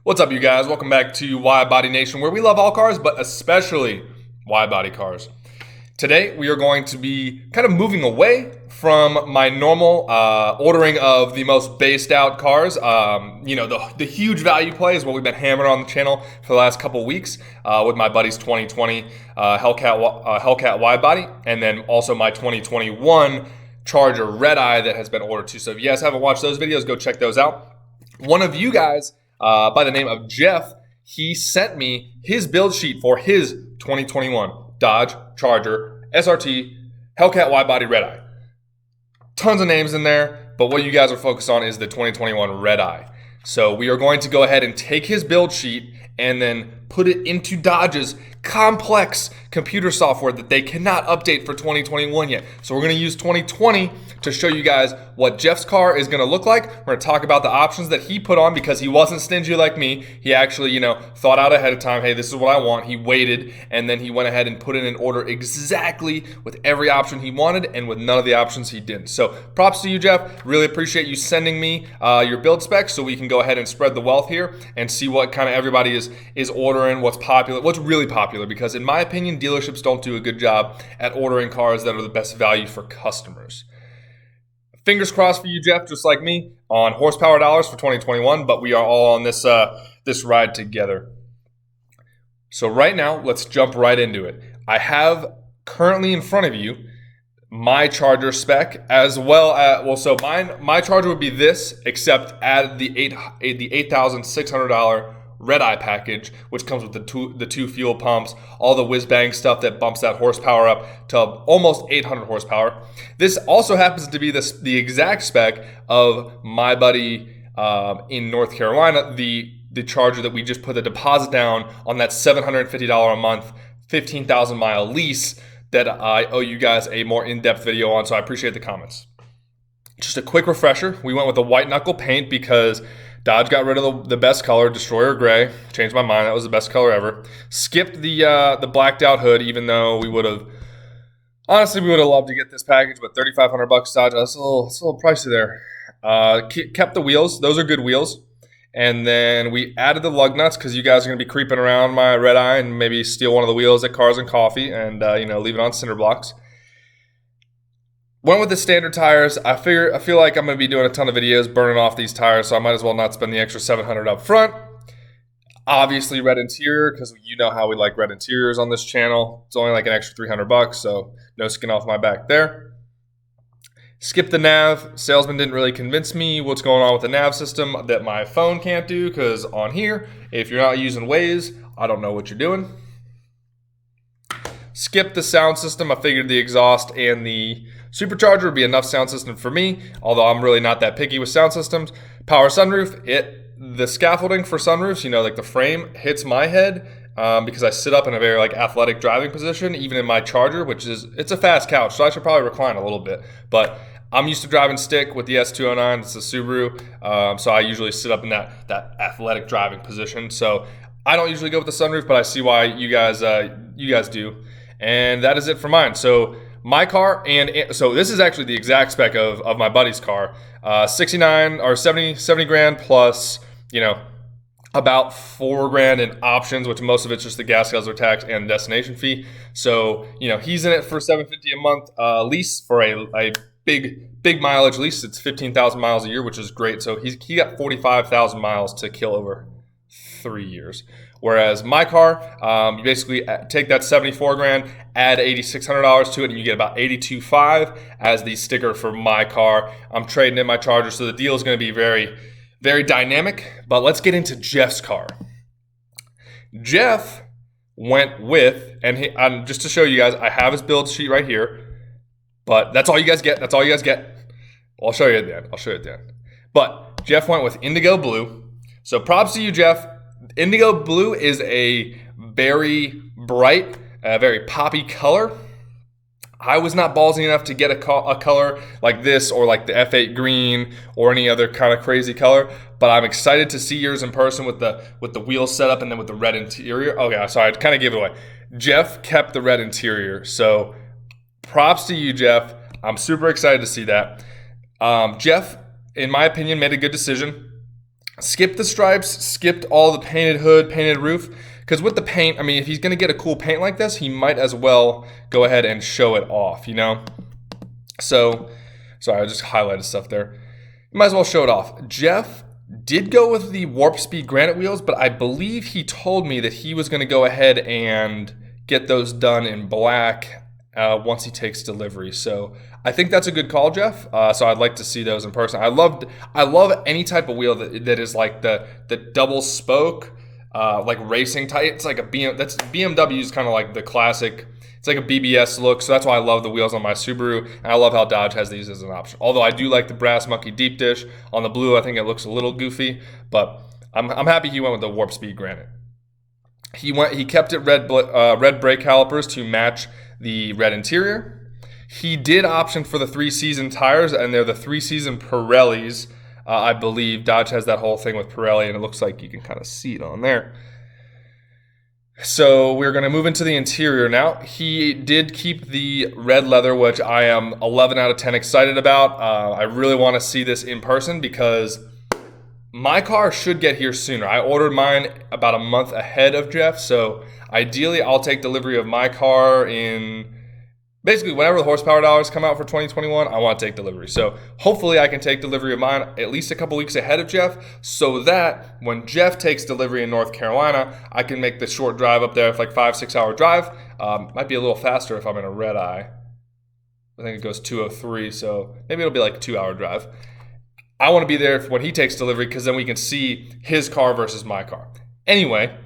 What's up, you guys? Welcome back to Wide Body Nation, where we love all cars, but especially wide body cars. Today, we are going to be kind of moving away from my normal ordering of the most based out cars. The huge value play is what we've been hammering on the channel for the last couple weeks with my buddy's 2020 HELLCAT wide body, and then also my 2021 Charger REDEYE that has been ordered too. So if you guys haven't watched those videos, go check those out. One of you guys by the name of Jeff, he sent me his build sheet for his 2021 Dodge Charger SRT HELLCAT wide body REDEYE. Tons of names in there, but what you guys are focused on is the 2021 REDEYE. So we are going to go ahead and take his build sheet and then put it into Dodge's complex computer software that they cannot update for 2021 yet. So we're going to use 2020 to show you guys what Jeff's car is going to look like. We're going to talk about the options that he put on because he wasn't stingy like me. He actually, thought out ahead of time, hey, this is what I want. He waited, and then he went ahead and put in an order exactly with every option he wanted and with none of the options he didn't. So props to you, Jeff. Really appreciate you sending me your build specs so we can go ahead and spread the wealth here and see what kind of everybody is ordering, what's popular, what's really popular, because in my opinion, dealerships don't do a good job at ordering cars that are the best value for customers. Fingers crossed for you, Jeff, just like me, on horsepower dollars for 2021, but we are all on this ride together. So right now, let's jump right into it. I have currently in front of you my Charger spec, as well as, so my Charger would be this, except add the $8,600 REDEYE package, which comes with the two fuel pumps, all the whiz-bang stuff that bumps that horsepower up to almost 800 horsepower. This also happens to be the exact spec of my buddy in North Carolina, the Charger that we just put the deposit down on that $750 a month, 15,000 mile lease that I owe you guys a more in-depth video on, so I appreciate the comments. Just a quick refresher, we went with the white knuckle paint because Dodge got rid of the best color, Destroyer Gray. Changed my mind, that was the best color ever. Skipped the blacked out hood, even though we would have loved to get this package, but $3,500 Dodge, that's a little pricey there. Kept the wheels, those are good wheels. And then we added the lug nuts because you guys are going to be creeping around my REDEYE and maybe steal one of the wheels at Cars and Coffee and leave it on cinder blocks. Went with the standard tires. I feel like I'm going to be doing a ton of videos burning off these tires, so I might as well not spend the extra $700 up front. Obviously red interior, because you know how we like red interiors on this channel. It's only like an extra $300, so no skin off my back there. Skip the nav. Salesman didn't really convince me what's going on with the nav system that my phone can't do, because on here, if you're not using Waze, I don't know what you're doing. Skip the sound system. I figured the exhaust and the supercharger would be enough sound system for me, although I'm really not that picky with sound systems. Power sunroof. The scaffolding for sunroofs, like the frame, hits my head because I sit up in a very athletic driving position, even in my Charger, it's a fast couch, so I should probably recline a little bit. But I'm used to driving stick with the S209. It's a Subaru, so I usually sit up in that athletic driving position. So I don't usually go with the sunroof, but I see why you guys do. And that is it for mine. So my car, so this is actually the exact spec of my buddy's car. 69 or 70 grand plus, about $4 grand in options, which most of it's just the gas guzzler tax and destination fee. So, he's in it for $750 a month lease for a big mileage lease. It's 15,000 miles a year, which is great. So he got 45,000 miles to kill over 3 years. Whereas my car, you basically take that 74 grand, add $8,600 to it, and you get about 82.5 as the sticker for my car. I'm trading in my Charger, so the deal is going to be very, very dynamic. But let's get into Jeff's car. Jeff went with, and just to show you guys, I have his build sheet right here. But that's all you guys get. I'll show you at the end. But Jeff went with indigo blue. So props to you, Jeff. Indigo blue is a very bright, very poppy color. I was not ballsy enough to get a color like this or like the F8 green or any other kind of crazy color, but I'm excited to see yours in person with the wheels set up and then with the red interior. Okay, sorry, I kind of gave it away. Jeff kept the red interior, so props to you, Jeff. I'm super excited to see that. Jeff, in my opinion, made a good decision. Skipped the stripes, skipped all the painted hood, painted roof. Because with the paint, I mean, if he's going to get a cool paint like this, he might as well go ahead and show it off, you know? So, sorry, I just highlighted stuff there. You might as well show it off. Jeff did go with the Warp Speed Granite Wheels, but I believe he told me that he was going to go ahead and get those done in black once he takes delivery. So I think that's a good call, Jeff. So I'd like to see those in person. I love any type of wheel that is like the double spoke, like racing type. It's like a that's BMW's kind of like the classic. It's like a BBS look, so that's why I love the wheels on my Subaru, and I love how Dodge has these as an option. Although I do like the Brass Monkey Deep Dish. On the blue, I think it looks a little goofy, but I'm happy he went with the Warp Speed Granite. He kept it red brake calipers to match the red interior. He did option for the 3-season tires, and they're the 3-season Pirellis. I believe Dodge has that whole thing with Pirelli, and it looks like you can kind of see it on there. So we're going to move into the interior now. He did keep the red leather, which I am 11 out of 10 excited about. I really want to see this in person because my car should get here sooner. I ordered mine about a month ahead of Jeff, so ideally I'll take delivery of my car in basically whenever the horsepower dollars come out for 2021, I want to take delivery. So hopefully I can take delivery of mine at least a couple weeks ahead of Jeff so that when Jeff takes delivery in North Carolina, I can make the short drive up there. It's like 5-6 hour drive. Might be a little faster if I'm in a red eye. I think it goes 203, so maybe it'll be like a 2 hour drive. I want to be there when he takes delivery because then we can see his car versus my car. Anyway,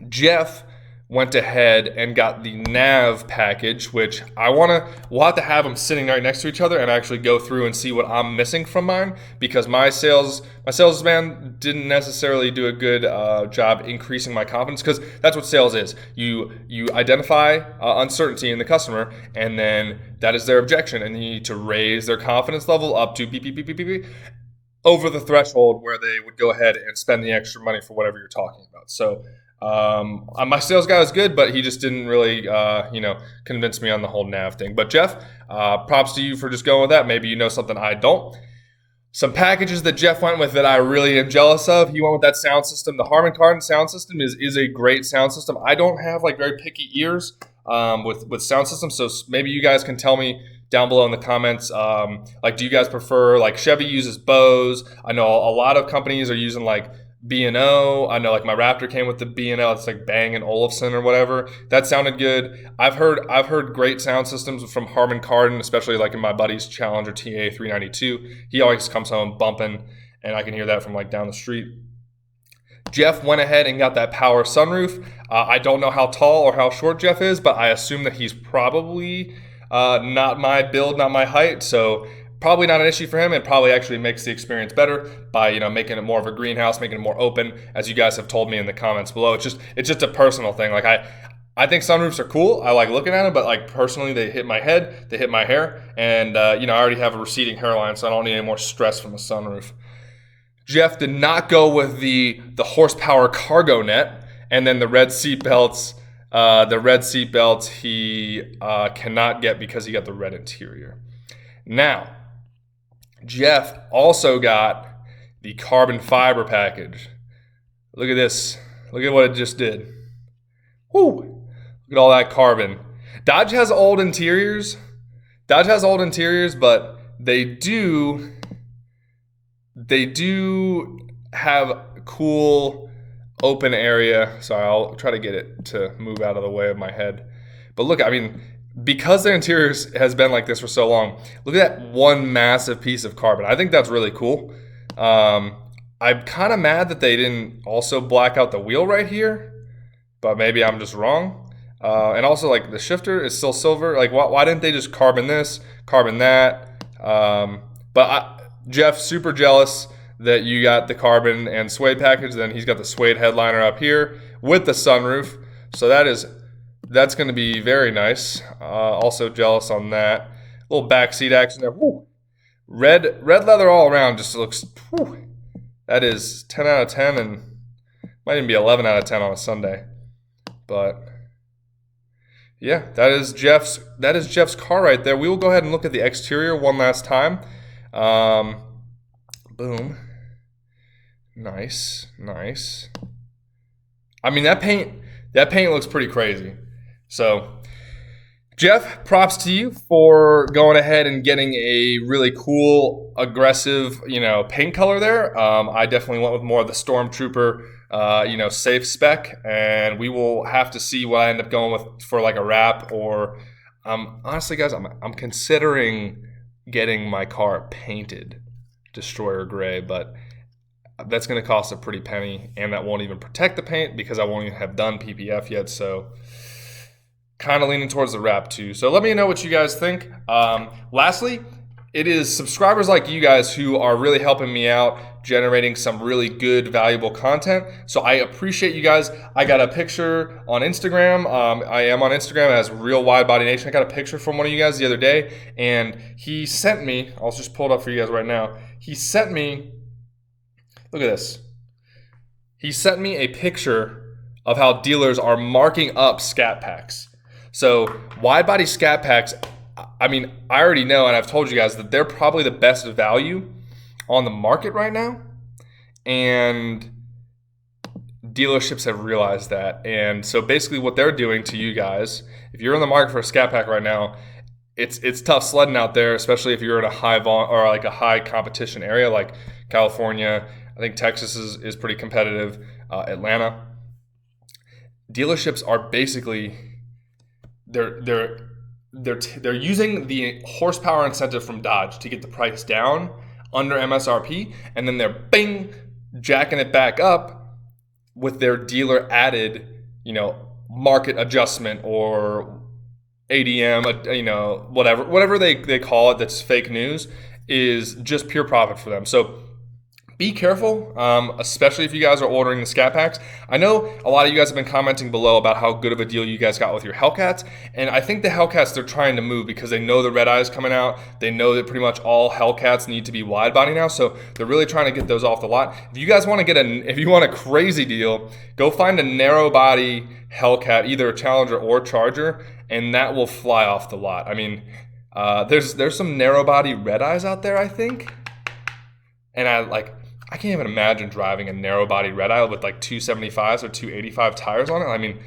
Jeff went ahead and got the Nav package, which we'll have to have them sitting right next to each other and actually go through and see what I'm missing from mine because my salesman didn't necessarily do a good job increasing my confidence because that's what sales is. You identify uncertainty in the customer and then that is their objection and you need to raise their confidence level up to beep, over the threshold where they would go ahead and spend the extra money for whatever you're talking about. So my sales guy was good, but he just didn't really, convince me on the whole Nav thing. But Jeff, props to you for just going with that. Maybe you know something I don't. Some packages that Jeff went with that I really am jealous of. He went with that sound system. The Harman Kardon sound system is a great sound system. I don't have like very picky ears with sound systems, so maybe you guys can tell me down below in the comments. Do you guys prefer like Chevy uses Bose? I know a lot of companies are using like B&O. I know like my Raptor came with the B&O. It's like Bang & Olufsen or whatever. That sounded good. I've heard great sound systems from Harman Kardon, especially like in my buddy's Challenger TA 392. He always comes home bumping, and I can hear that from like down the street. Jeff went ahead and got that power sunroof. I don't know how tall or how short Jeff is, but I assume that he's probably not my build, not my height. So probably not an issue for him. It probably actually makes the experience better by making it more of a greenhouse, making it more open, as you guys have told me in the comments below. It's just a personal thing. Like I think sunroofs are cool. I like looking at them, but like personally, they hit my head, they hit my hair, and I already have a receding hairline, so I don't need any more stress from a sunroof. Jeff did not go with the horsepower cargo net, and then the red seat belts. The red seat belts he cannot get because he got the red interior. Now, Jeff also got the carbon fiber package. Look at this. Look at what it just did. Whoo! Look at all that carbon. Dodge has old interiors, but they do have cool open area. Sorry, I'll try to get it to move out of the way of my head. But look, I mean, because their interior has been like this for so long, look at that one massive piece of carbon. I think that's really cool. I'm kind of mad that they didn't also black out the wheel right here, but maybe I'm just wrong. And also, like, the shifter is still silver. Like, why didn't they just carbon this, carbon that? Jeff, super jealous that you got the carbon and suede package. Then he's got the suede headliner up here with the sunroof. So that's going to be very nice. Also jealous on that. Little backseat action there. Woo. Red leather all around just looks, whew. That is 10 out of 10 and might even be 11 out of 10 on a Sunday. But yeah, that is Jeff's car right there. We will go ahead and look at the exterior one last time. Boom. Nice, nice. I mean, that paint looks pretty crazy. So, Jeff, props to you for going ahead and getting a really cool, aggressive, paint color there. I definitely went with more of the Stormtrooper, safe spec, and we will have to see what I end up going with for like a wrap. Or, honestly, guys, I'm considering getting my car painted Destroyer Gray, but that's going to cost a pretty penny, and that won't even protect the paint because I won't even have done PPF yet. So kind of leaning towards the wrap too. So let me know what you guys think. Lastly, it is subscribers like you guys who are really helping me out, generating some really good, valuable content. So I appreciate you guys. I got a picture on Instagram. I am on Instagram as Real Wide Body Nation. I got a picture from one of you guys the other day, and he sent me, I'll just pull it up for you guys right now. He sent me, look at this. He sent me a picture of how dealers are marking up scat packs. So wide body scat packs, I mean, I already know, and I've told you guys that they're probably the best value on the market right now. And dealerships have realized that. And so basically what they're doing to you guys, if you're in the market for a scat pack right now, it's tough sledding out there, especially if you're in a high volume or like a high competition area like California. I think Texas is pretty competitive. Atlanta. Dealerships are basically they're using the horsepower incentive from Dodge to get the price down under MSRP, and then they're jacking it back up with their dealer added, market adjustment or ADM, whatever they call it. That's fake news, is just pure profit for them. So be careful, especially if you guys are ordering the scat packs. I know a lot of you guys have been commenting below about how good of a deal you guys got with your HELLCATs, and I think the HELLCATs, they're trying to move because they know the REDEYE is coming out. They know that pretty much all HELLCATs need to be wide body now, so they're really trying to get those off the lot. If you guys want to if you want a crazy deal, go find a narrow body HELLCAT, either a Challenger or Charger, and that will fly off the lot. I mean, there's some narrow body REDEYEs out there, I think, and I can't even imagine driving a narrow body REDEYE with like 275s or 285 tires on it. I mean,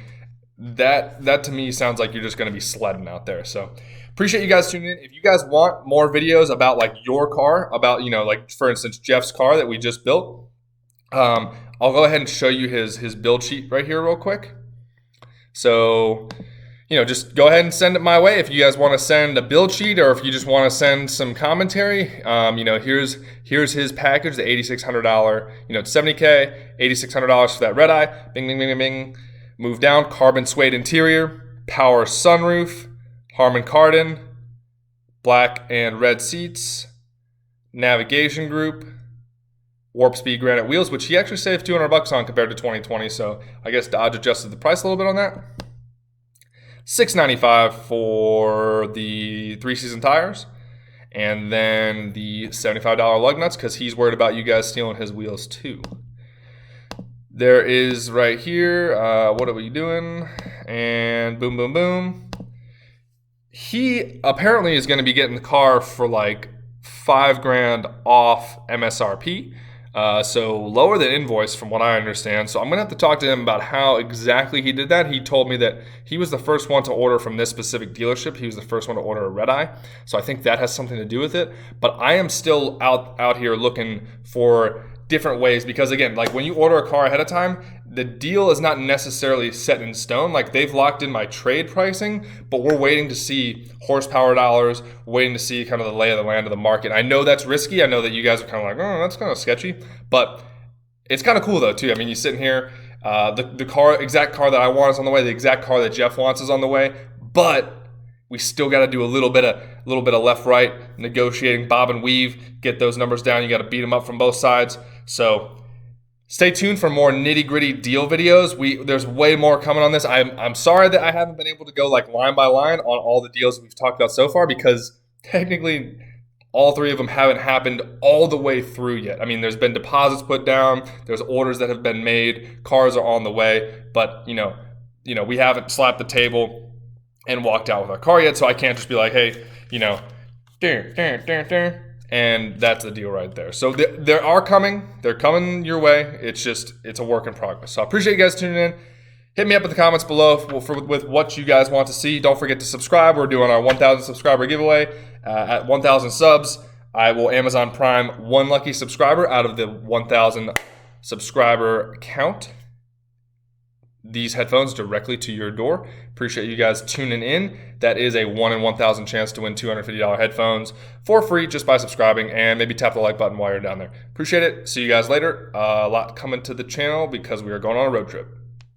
that to me sounds like you're just going to be sledding out there. So appreciate you guys tuning in. If you guys want more videos about like your car, about, like for instance, Jeff's car that we just built, I'll go ahead and show you his build sheet right here real quick. So, just go ahead and send it my way if you guys want to send a build sheet, or if you just want to send some commentary. Here's his package, the $8,600. It's $70K, $8,600 for that REDEYE. Bing, bing, bing, bing, bing. Move down, carbon suede interior, power sunroof, Harman Kardon, black and red seats, navigation group, warp speed granite wheels, which he actually saved $200 on compared to 2020. So I guess Dodge adjusted the price a little bit on that. $695 for the 3-season tires, and then the $75 lug nuts because he's worried about you guys stealing his wheels too. There is right here, what are we doing? And boom, boom, boom. He apparently is going to be getting the car for like $5,000 off MSRP. So lower than invoice from what I understand. So I'm gonna have to talk to him about how exactly he did that. He told me that he was the first one to order from this specific dealership. He was the first one to order a REDEYE. So I think that has something to do with it. But I am still out here looking for different ways, because again, like when you order a car ahead of time, the deal is not necessarily set in stone. Like they've locked in my trade pricing, but we're waiting to see horsepower dollars, waiting to see kind of the lay of the land of the market. I know that's risky. I know that you guys are kind of like, oh, that's kind of sketchy, but it's kind of cool though too. I mean, you sitting here, the exact car that I want is on the way. The exact car that Jeff wants is on the way, but we still got to do a little bit of left, right, negotiating, bob and weave, get those numbers down. You got to beat them up from both sides. So stay tuned for more nitty-gritty deal videos. There's way more coming on this. I'm sorry that I haven't been able to go like line by line on all the deals that we've talked about so far, because technically all three of them haven't happened all the way through yet. I mean, there's been deposits put down, there's orders that have been made, cars are on the way, but we haven't slapped the table and walked out with our car yet. So I can't just be like, hey, And that's the deal right there. So they are coming. They're coming your way. It's a work in progress. So I appreciate you guys tuning in. Hit me up in the comments below with what you guys want to see. Don't forget to subscribe. We're doing our 1,000 subscriber giveaway. At 1,000 subs, I will Amazon Prime one lucky subscriber out of the 1,000 subscriber count these headphones directly to your door. Appreciate you guys tuning in. That is a 1 in 1,000 chance to win $250 headphones for free just by subscribing, and maybe tap the like button while you're down there. Appreciate it. See you guys later. A lot coming to the channel because we are going on a road trip.